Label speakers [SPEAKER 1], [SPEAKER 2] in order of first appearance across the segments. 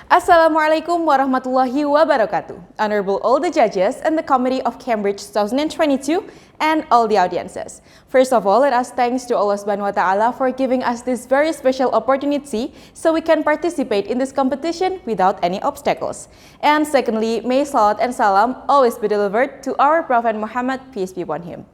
[SPEAKER 1] Assalamualaikum warahmatullahi wabarakatuh. Honorable all the judges and the Committee of Cambridge 2022 and all the audiences. First of all, let us thanks to Allah Subhanahu wa Ta'ala for giving us this very special opportunity so we can participate in this competition without any obstacles. And secondly, may salawat and salam always be delivered to our Prophet Muhammad, peace be upon him.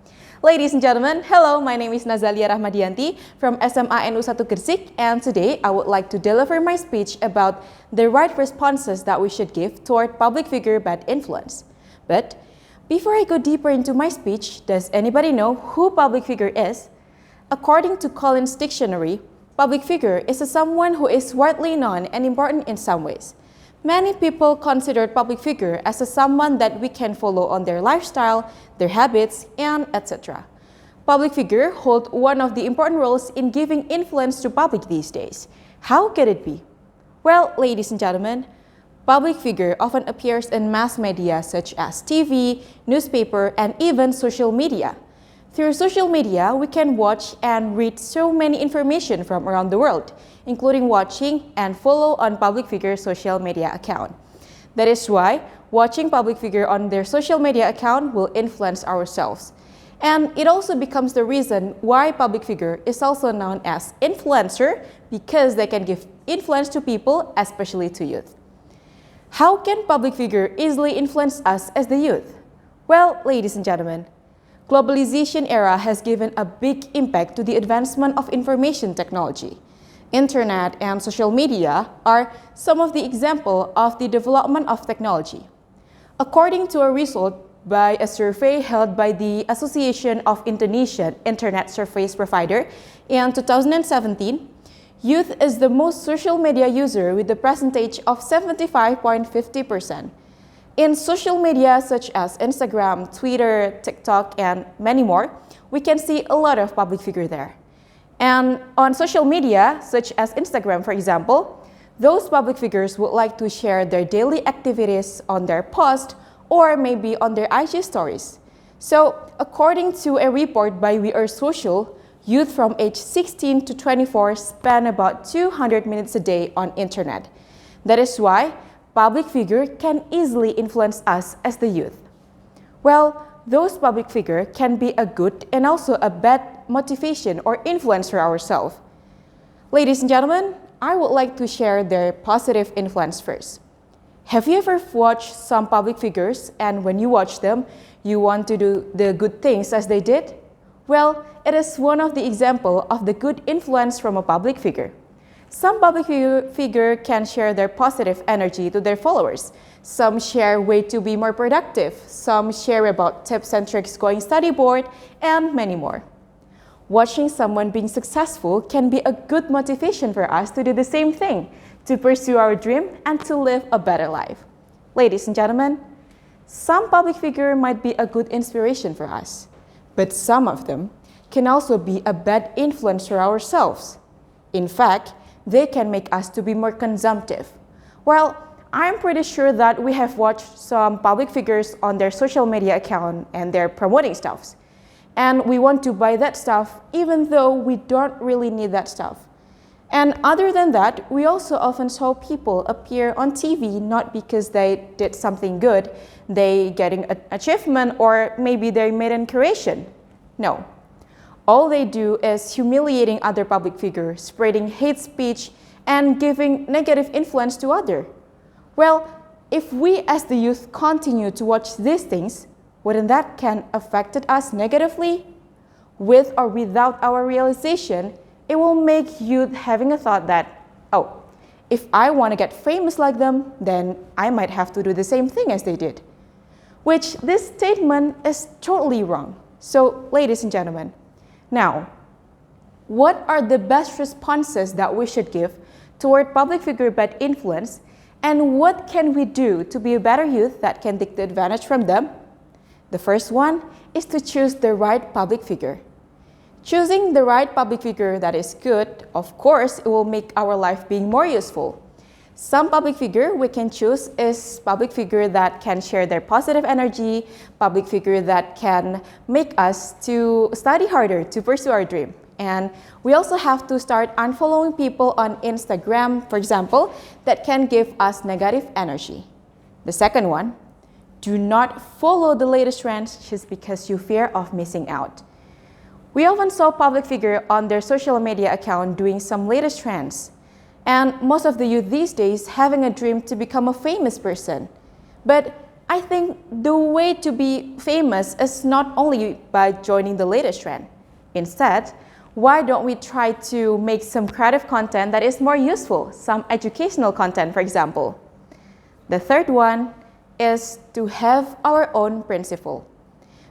[SPEAKER 1] Ladies and gentlemen, hello, my name is Nazalia Rahmadiyanti from SMA NU1 GRESIK, and today I would like to deliver my speech about the right responses that we should give toward public figure bad influence. But before I go deeper into my speech, does anybody know who public figure is? According to Collins Dictionary, public figure is someone who is widely known and important in some ways. Many people consider public figure as someone that we can follow on their lifestyle, their habits, and etc. Public figure hold one of the important roles in giving influence to public these days. How can it be? Well, ladies and gentlemen, public figure often appears in mass media such as TV, newspaper, and even social media. Through social media, we can watch and read so many information from around the world, including watching and follow on public figure social media account. That is why watching public figure on their social media account will influence ourselves. And it also becomes the reason why public figure is also known as influencer, because they can give influence to people, especially to youth. How can public figure easily influence us as the youth? Well, ladies and gentlemen, globalization era has given a big impact to the advancement of information technology. Internet and social media are some of the examples of the development of technology. According to a result by a survey held by the Association of Indonesian Internet Service Provider in 2017, youth is the most social media user with the percentage of 75.50%. In social media such as Instagram, Twitter, TikTok, and many more, we can see a lot of public figure there. And on social media, such as Instagram, for example, those public figures would like to share their daily activities on their post or maybe on their IG stories. So, according to a report by We Are Social, youth from age 16 to 24 spend about 200 minutes a day on internet. That is why public figure can easily influence us as the youth. Well, those public figure can be a good and also a bad motivation or influence for ourselves. Ladies and gentlemen, I would like to share their positive influence first. Have you ever watched some public figures and when you watch them, you want to do the good things as they did? Well, it is one of the examples of the good influence from a public figure. Some public figure can share their positive energy to their followers. Some share way to be more productive. Some share about tips and tricks going study board, and many more. Watching someone being successful can be a good motivation for us to do the same thing, to pursue our dream and to live a better life. Ladies and gentlemen, some public figure might be a good inspiration for us, but some of them can also be a bad influence for ourselves. In fact, they can make us to be more consumptive. Well, I'm pretty sure that we have watched some public figures on their social media account and they're promoting stuffs. And we want to buy that stuff even though we don't really need that stuff. And other than that, we also often saw people appear on TV not because they did something good, they getting an achievement, or maybe they made an creation. No. All they do is humiliating other public figures, spreading hate speech, and giving negative influence to others. Well, if we as the youth continue to watch these things, wouldn't that can affect us negatively? With or without our realization, it will make youth having a thought that, oh, if I want to get famous like them, then I might have to do the same thing as they did. Which this statement is totally wrong. So, ladies and gentlemen, now, what are the best responses that we should give toward public figure bad influence, and what can we do to be a better youth that can take the advantage from them? The first one is to choose the right public figure. Choosing the right public figure that is good, of course, it will make our life being more useful. Some public figure we can choose is public figure that can share their positive energy, public figure that can make us to study harder to pursue our dream, And we also have to start unfollowing people on Instagram, for example, that can give us negative energy. The second one, do not follow the latest trends just because you fear of missing out. We often saw public figure on their social media account doing some latest trends. And most of the youth these days having a dream to become a famous person. But I think the way to be famous is not only by joining the latest trend. Instead, why don't we try to make some creative content that is more useful, some educational content, for example. The third one is to have our own principle.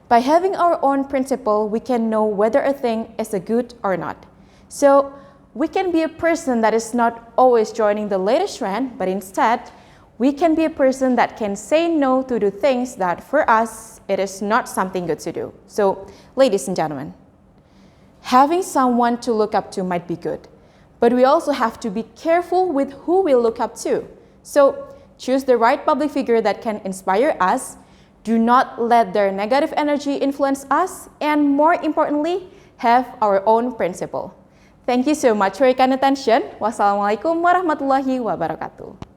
[SPEAKER 1] By having our own principle, we can know whether a thing is a good or not. So we can be a person that is not always joining the latest trend, but instead, we can be a person that can say no to the things that for us, it is not something good to do. So, ladies and gentlemen, having someone to look up to might be good, but we also have to be careful with who we look up to. So, choose the right public figure that can inspire us. Do not let their negative energy influence us, and more importantly, have our own principle. Thank you so much for your kind attention. Wassalamualaikum warahmatullahi wabarakatuh.